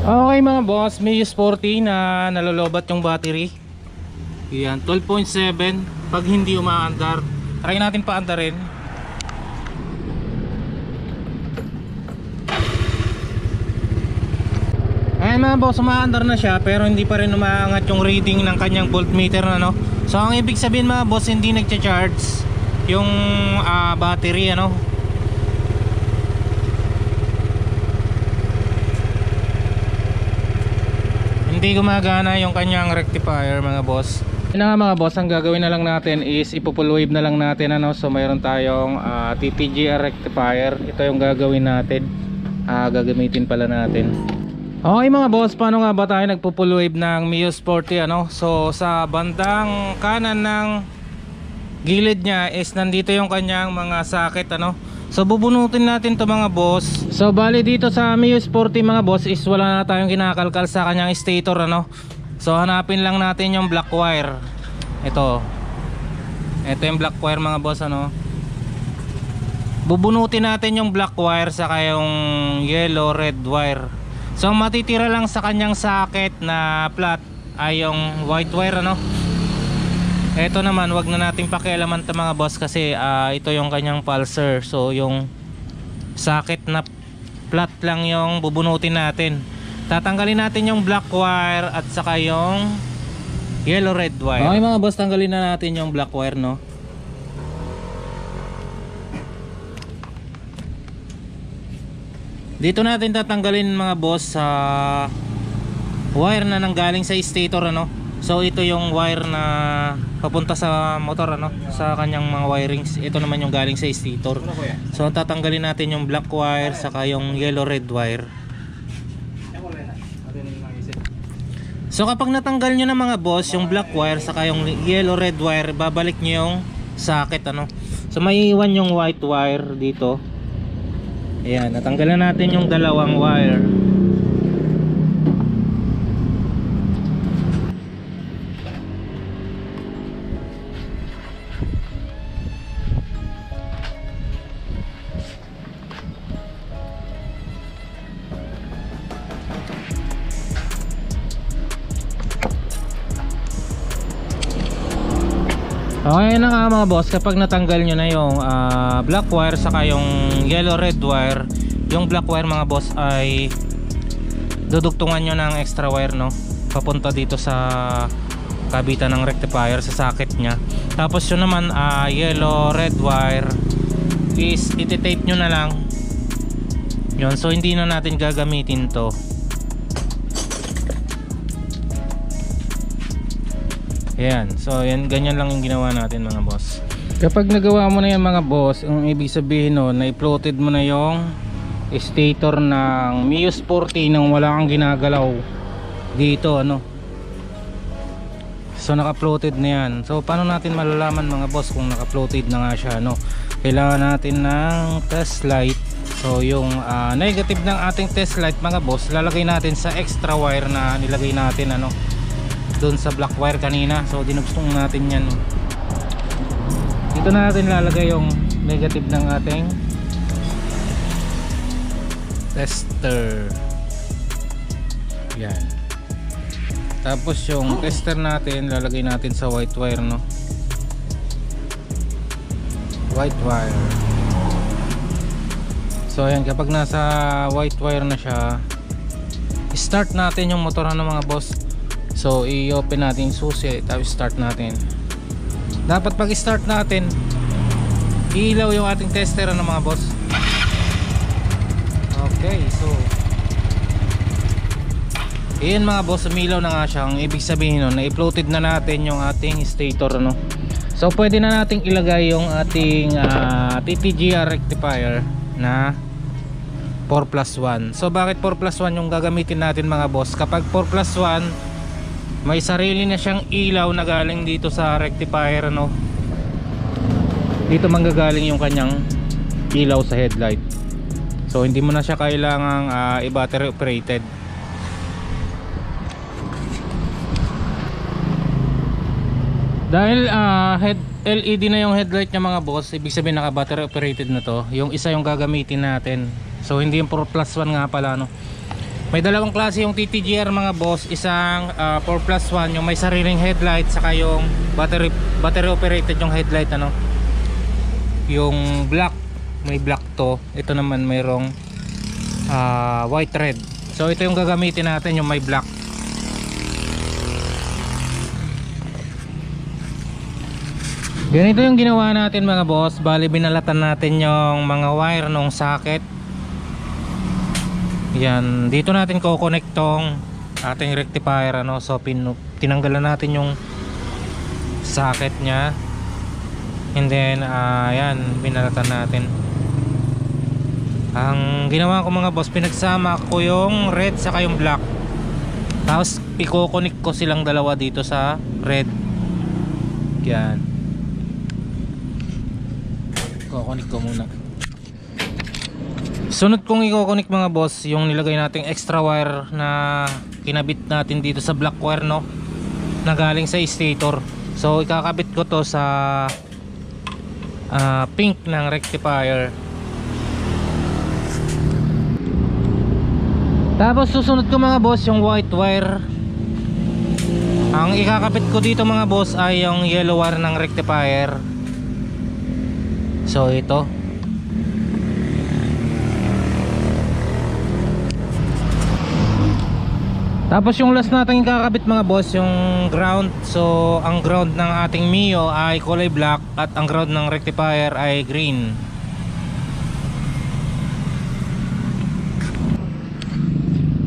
Okay mga boss, Mio Sporty na nalolobat yung battery. Yan, 12.7 pag hindi umaandar. Try natin paandarin. Ayan mga boss, umaandar na siya pero hindi pa rin umaangat yung reading ng kanyang voltmeter na, no? So ang ibig sabihin mga boss, hindi nagcha-charge yung battery, ano? Hindi gumagana yung kanyang rectifier mga boss. Yun nga mga boss, ang gagawin na lang natin is ipo-full wave na lang natin, ano? So mayroon tayong TTGR rectifier. Ito yung gagawin natin, gagamitin pala natin. Okay mga boss, paano nga ba tayo nagpo-full wave ng Mio Sporty, ano? So sa bandang kanan ng gilid niya is nandito yung kanyang mga socket, ano? So bubunutin natin to mga boss. So bali dito sa Mio Sporty mga boss is wala na tayong kinakalkal sa kanyang stator, ano? So hanapin lang natin yung black wire. Ito yung black wire mga boss, ano? Bubunutin natin yung black wire saka yung yellow red wire. So ang matitira lang sa kanyang socket na flat ay yung white wire, ano? Ito naman wag na nating pakialaman to mga boss kasi ito yung kanyang pulser. So yung socket na flat lang yung bubunutin natin. Tatanggalin natin yung black wire at saka yung yellow red wire. Okay mga boss, tanggalin na natin yung black wire, no? Dito natin tatanggalin mga boss sa wire na nanggaling sa stator, ano? So ito yung wire na papunta sa motor, ano? Sa kanyang mga wirings. Ito naman yung galing sa stator. So tatanggalin natin yung black wire saka yung yellow red wire. So kapag natanggal nyo na mga boss yung black wire saka yung yellow red wire, babalik nyo yung socket, ano? So may iwan yung white wire dito. Ayan, natanggalan natin yung dalawang wire. Okay na nga mga boss, kapag natanggal nyo na yung black wire saka yung yellow red wire, yung black wire mga boss ay dudugtungan nyo ng extra wire, no? Papunta dito sa kabitan ng rectifier sa socket nya. Tapos yun naman yellow red wire is iti-tape nyo na lang yun. So hindi na natin gagamitin to. Ayan, so yan, ganyan lang yung ginawa natin mga boss. Kapag nagawa mo na yan mga boss, ang ibig sabihin no, na-uploaded mo na yung stator ng Mio Sporty nang wala kang ginagalaw dito, ano? So naka-uploaded na yan. So paano natin malalaman mga boss kung naka-uploaded na nga siya, no? Kailangan natin ng test light. So yung negative ng ating test light mga boss, lalagay natin sa extra wire na nilagay natin, ano, doon sa black wire kanina. So dinugtong natin yan. Dito na natin lalagay yung negative ng ating tester. Yan. Tapos yung tester natin lalagay natin sa white wire, no? White wire. So ayan, kapag nasa white wire na siya, start natin yung motor ng mga boss. So i-open natin yung susi, tapos start natin. Dapat pag start natin ilaw yung ating tester ng mga boss. Okay, so ayan mga boss, umilaw na nga siya. Ang ibig sabihin nun, na-uploaded na natin yung ating stator, ano? So pwede na nating ilagay yung ating TTGR rectifier na 4+1. So bakit 4+1 yung gagamitin natin mga boss? Kapag 4+1, may sarili na siyang ilaw na galing dito sa rectifier, no? Dito manggagaling yung kanyang ilaw sa headlight. So hindi mo na siya kailangang i-battery operated. Dahil LED na yung headlight niya mga boss, ibig sabihin naka battery operated na to. Yung isa yung gagamitin natin. So hindi yung 4+1 nga pala, no? May dalawang klase yung TTGR mga boss, isang 4+1 yung may sariling headlight, saka yung battery operated yung headlight ano. Yung black, may black to. Ito naman mayroong white red. So ito yung gagamitin natin, yung may black. Ganito yung ginawa natin mga boss. Bali binalatan natin yung mga wire nung socket. Yan, dito natin ko-connect tong ating rectifier ano. So tinanggalan natin yung socket nya. And then yan, binalatan natin. Ang ginawa ko mga boss, pinagsama ko yung red saka yung black. Tapos i-connect ko silang dalawa dito sa red. Yan. Kukonik ko muna. Sunod kong i-connect mga boss yung nilagay nating extra wire na kinabit natin dito sa black wire no, na galing sa stator. So ikakabit ko to sa pink ng rectifier. Tapos susunod ko mga boss yung white wire. Ang ikakabit ko dito mga boss ay yung yellow wire ng rectifier. So ito. Tapos yung last natin kakabit mga boss yung ground. So ang ground ng ating Mio ay kulay black at ang ground ng rectifier ay green.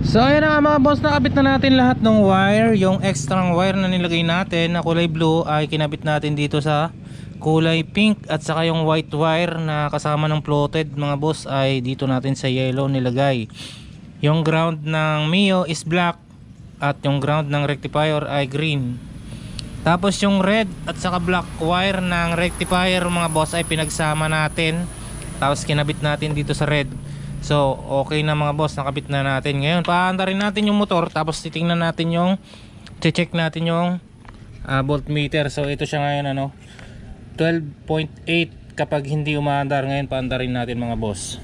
So ayan na mga boss, nakabit na natin lahat ng wire. Yung extra wire na nilagay natin na kulay blue ay kinabit natin dito sa kulay pink, at saka yung white wire na kasama ng floated mga boss ay dito natin sa yellow nilagay. Yung ground ng Mio is black at yung ground ng rectifier ay green. Tapos yung red at saka black wire ng rectifier mga boss ay pinagsama natin, tapos kinabit natin dito sa red. So okay na mga boss, nakabit na natin. Ngayon paandarin natin yung motor, tapos titingnan natin yung check natin yung voltmeter. So ito siya ngayon ano, 12.8 kapag hindi umaandar. Ngayon paandarin natin mga boss.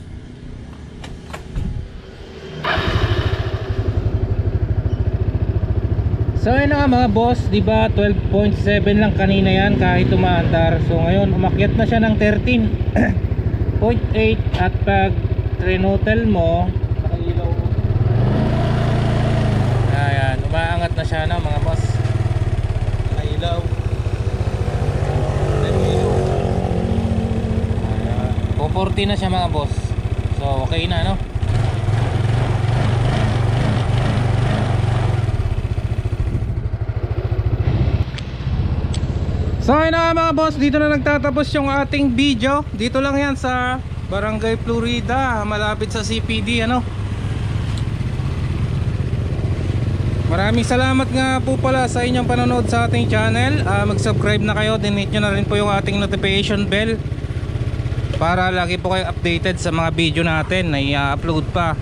So ayun na nga mga boss, diba 12.7 lang kanina yan kahit umaandar. So ngayon umakyat na siya ng 13.8 at pag trenotel mo, ayan, umaangat na siya na mga boss. Nakailaw. 440 na siya mga boss. So okay na no. So ayun na mga boss, dito na nagtatapos yung ating video. Dito lang yan sa Barangay Florida, malapit sa CPD ano. Maraming salamat nga po pala sa inyong panonood sa ating channel. Mag-subscribe na kayo, din-hit nyo na rin po yung ating notification bell para lagi po kayo updated sa mga video natin na i-upload pa.